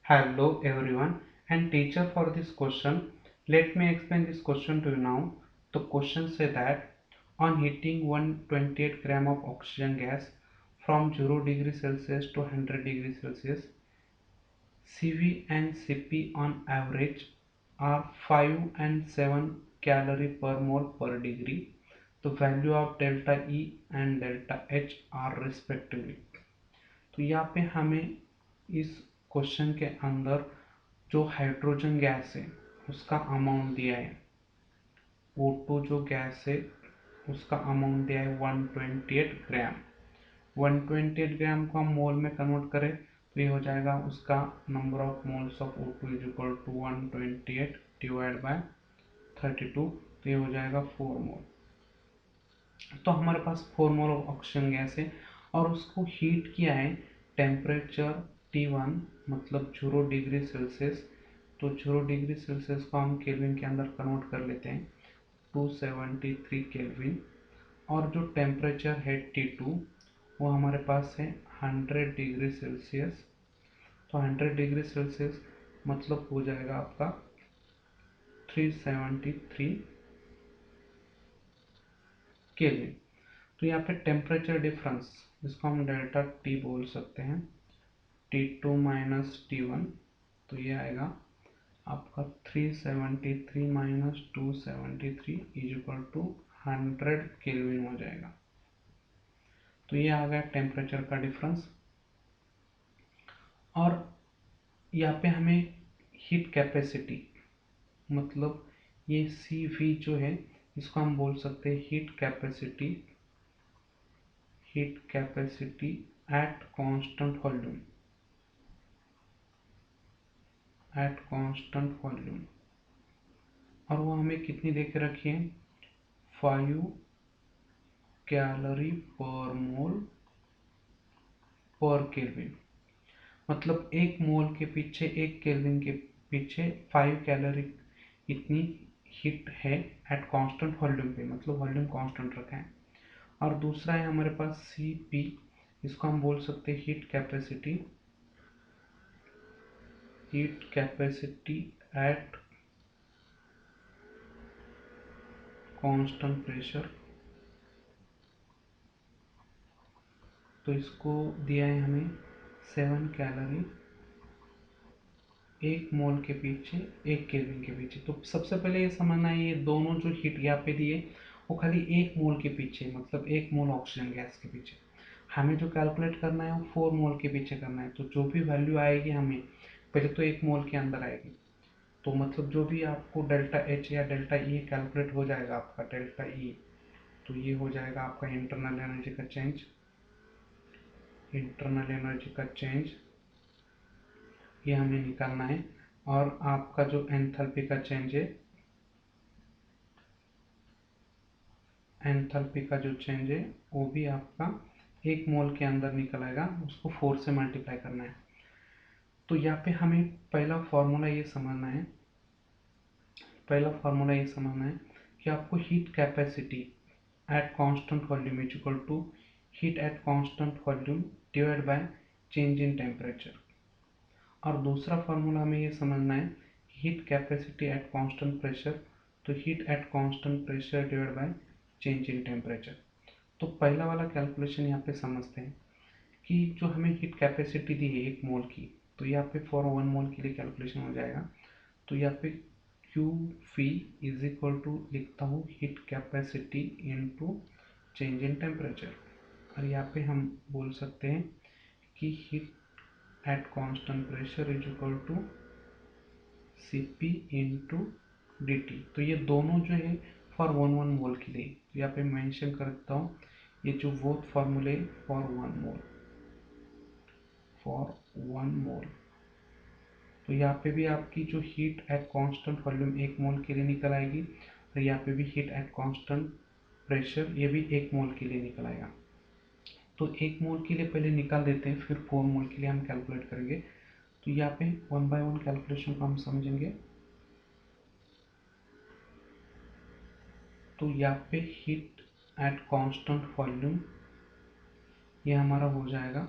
Hello everyone and teacher for this question. Let me explain this question to you now. The question say that on heating 128 gram of oxygen gas from 0 degree Celsius to 100 degree Celsius, CV and CP on average are 5 and 7 calorie per mole per degree. The value of delta E and delta H are respectively. तो यहाँ पे हमें इस question के अंदर जो hydrogen gas है उसका अमाउंट दिया है। O2 जो गैस है उसका अमाउंट दिया है 128 ग्राम। 128 ग्राम को हम मोल में कन्वर्ट करें तो ये हो जाएगा उसका number of moles of O2 is equal to 128 divide by 32, तो ये हो जाएगा 4 मोल। तो हमारे पास 4 मोल ऑफ ऑक्सीजन गैस है और उसको हीट किया है टेम्परेचर T1 मतलब 0 डिग्री सेल्सियस। तो 0 डिग्री सेल्सियस को हम केल्विन के अंदर कन्वर्ट कर लेते हैं 273 केल्विन, और जो टेम्परेचर है T2 वो हमारे पास है 100 डिग्री सेल्सियस। तो 100 डिग्री सेल्सियस मतलब हो जाएगा आपका 373 केल्विन। तो यहाँ पे टेम्परेचर डिफरेंस जिसको हम डेल्टा टी बोल सकते हैं, T2 माइनस T1, तो ये आएगा आपका 373 minus 273 is equal to 100 kelvin हो जाएगा। तो ये आ गया टेम्परेचर का डिफरेंस। और यहाँ पे हमें हीट कैपेसिटी मतलब ये CV जो है इसको हम बोल सकते हैं heat capacity at constant volume, और वो हमें कितनी दे के रखी है 5 कैलोरी पर मोल पर केल्विन। मतलब एक मोल के पीछे, एक केल्विन के पीछे 5 कैलोरी इतनी हीट है एट कांस्टेंट वॉल्यूम पे, मतलब वॉल्यूम कांस्टेंट रखा है। और दूसरा है हमारे पास CP, इसको हम बोल सकते हैं heat capacity at constant pressure. तो इसको दिया है हमें 7 कैलोरी एक मोल के पीछे, एक केल्विन के पीछे। तो सबसे पहले ये समझना है ये दोनों जो हीट यहाँ पे दिए वो खाली एक मोल के पीछे, मतलब एक मोल ऑक्सीजन गैस के पीछे। हमें जो कैलकुलेट करना है वो 4 मोल के पीछे करना है। तो जो भी वैल्यू आएगी हमें पहले तो एक मोल के अंदर आएगी। तो मतलब जो भी आपको डेल्टा H या डेल्टा E कैलकुलेट हो जाएगा आपका डेल्टा E, तो ये हो जाएगा आपका इंटरनल एनर्जी का चेंज, ये हमें निकालना है। और आपका जो एंथैल्पी का चेंज है, वो भी आपका एक मोल के अंदर निकल आएगा, उसको 4 से मल्टीप्लाई करना है। तो यहाँ पे हमें पहला फॉर्मूला ये समझना है कि आपको heat capacity at constant volume is equal to heat at constant volume divide by change in temperature. और दूसरा फार्मूला हमें ये समझना है heat capacity at constant pressure, तो heat at constant pressure divide by change in temperature. तो पहला वाला कैलकुलेशन यहाँ पे समझते हैं कि जो हमें हीट कैपेसिटी दी है एक मोल की, तो यहाँ पे फॉर 1 मोल के लिए कैलकुलेशन हो जाएगा। तो यहाँ पे QV इज इक्वल टू लिखता हूँ heat capacity into change in temperature, और यहाँ पे हम बोल सकते हैं कि heat at constant pressure is equal to CP into DT। तो ये दोनों जो है फॉर 1 मोल के लिए, तो यहाँ पे मेंशन कर देता हूँ ये जो बोथ फार्मूले फॉर 1 मोल। तो यहाँ पे भी आपकी जो हीट एट कांस्टेंट वॉल्यूम 1 मोल के लिए निकल आएगी, और यहाँ पे भी हीट एट कांस्टेंट प्रेशर ये भी 1 मोल के लिए निकल आएगा। तो 1 मोल के लिए पहले निकाल देते हैं, फिर 4 मोल के लिए हम कैलकुलेट करेंगे। तो यहाँ पे 1 बाय 1 कैलकुलेशन को हम समझेंगे। तो यहाँ पे हीट एट कांस्टेंट वॉल्यूम ये हमारा हो जाएगा,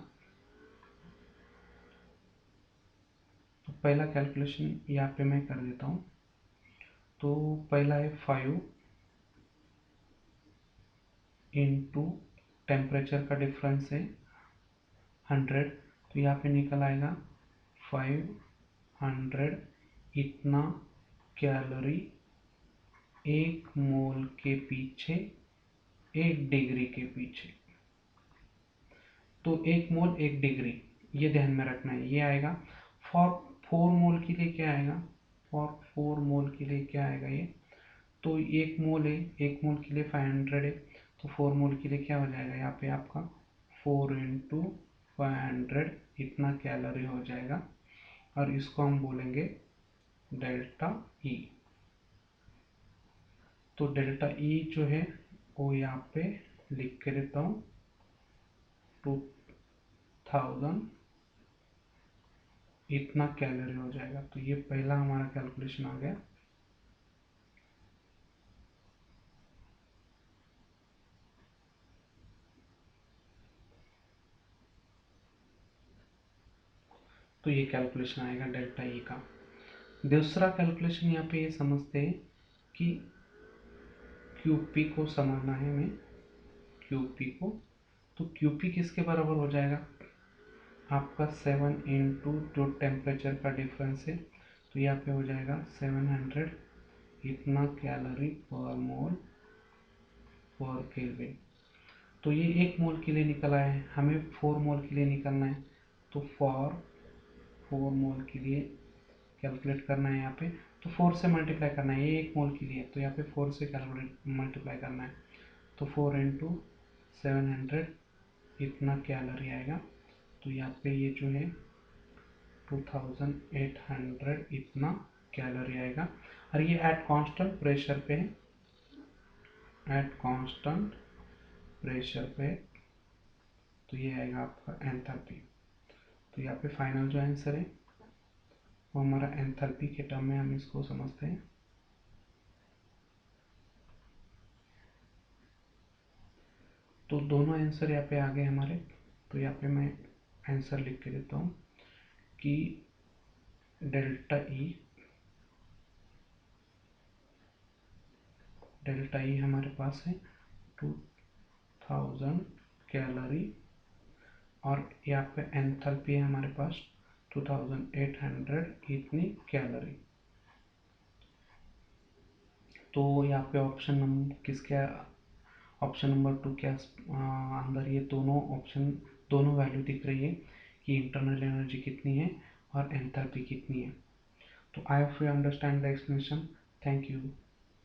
तो पहला कैलकुलेशन यहाँ पे मैं कर देता हूँ। तो पहला है 5 इंटू टेम्परेचर का डिफरेंस है 100, तो यहाँ पे निकल आएगा 500 इतना कैलोरी 1 मोल के पीछे 1 डिग्री के पीछे। तो 1 मोल 1 डिग्री, ये ध्यान में रखना है। ये आएगा फॉर 4 मोल के लिए क्या आएगा, फॉर 4 मोल के लिए क्या आएगा ये, तो 1 मोल है, 1 मोल के लिए 500 है, तो 4 मोल के लिए क्या हो जाएगा यहाँ पे आपका 4 इंटू 500 इतना कैलोरी हो जाएगा, और इसको हम बोलेंगे डेल्टा ई। तो डेल्टा ई जो है वो यहाँ पे लिख के देता हूँ 2000 इतना कैलोरी हो जाएगा। तो ये पहला हमारा कैलकुलेशन आ गया। तो ये कैलकुलेशन आएगा डेल्टा ई का। दूसरा कैलकुलेशन यहाँ पे ये समझते हैं कि क्यूपी को समझना है हमें, क्यूपी को। तो क्यूपी किसके बराबर हो जाएगा आपका 7 इंटू जो टेम्परेचर का डिफरेंस है, तो यहाँ पे हो जाएगा 700 इतना कैलोरी पर मोल पर केल्विन। तो ये 1 मोल के लिए निकला है, हमें 4 मोल के लिए निकलना है। तो फॉर 4 मोल के लिए कैलकुलेट करना है यहाँ पे, तो 4 से मल्टीप्लाई करना है। ये 1 मोल के लिए, तो यहाँ पे 4 से कैलकुलेट मल्टीप्लाई करना है। तो 4 इंटू 700 इतना कैलोरी आएगा। तो यहाँ पे ये जो है 2800 इतना कैलोरी आएगा, और ये एट कांस्टेंट प्रेशर पे है, एट कांस्टेंट प्रेशर पे। तो ये आएगा आपका एंथैल्पी। तो यहाँ पे फाइनल जो आंसर है वो हमारा एंथैल्पी के टर्म में हम इसको समझते हैं। तो दोनों आंसर यहाँ पे आ गए हमारे। तो यहाँ पे मैं आंसर लिख के देता हूँ कि डेल्टा ई हमारे पास है 2000 कैलोरी, और यहाँ पे एंथैल्पी है हमारे पास 2800 इतनी कैलोरी। तो यहाँ पे ऑप्शन नंबर किसके, ऑप्शन नंबर 2 के अंदर ये दोनों ऑप्शन, दोनों वैल्यू दिख रही है कि इंटरनल एनर्जी कितनी है और एंथैल्पी कितनी है। तो I hope you understand the explanation. Thank you.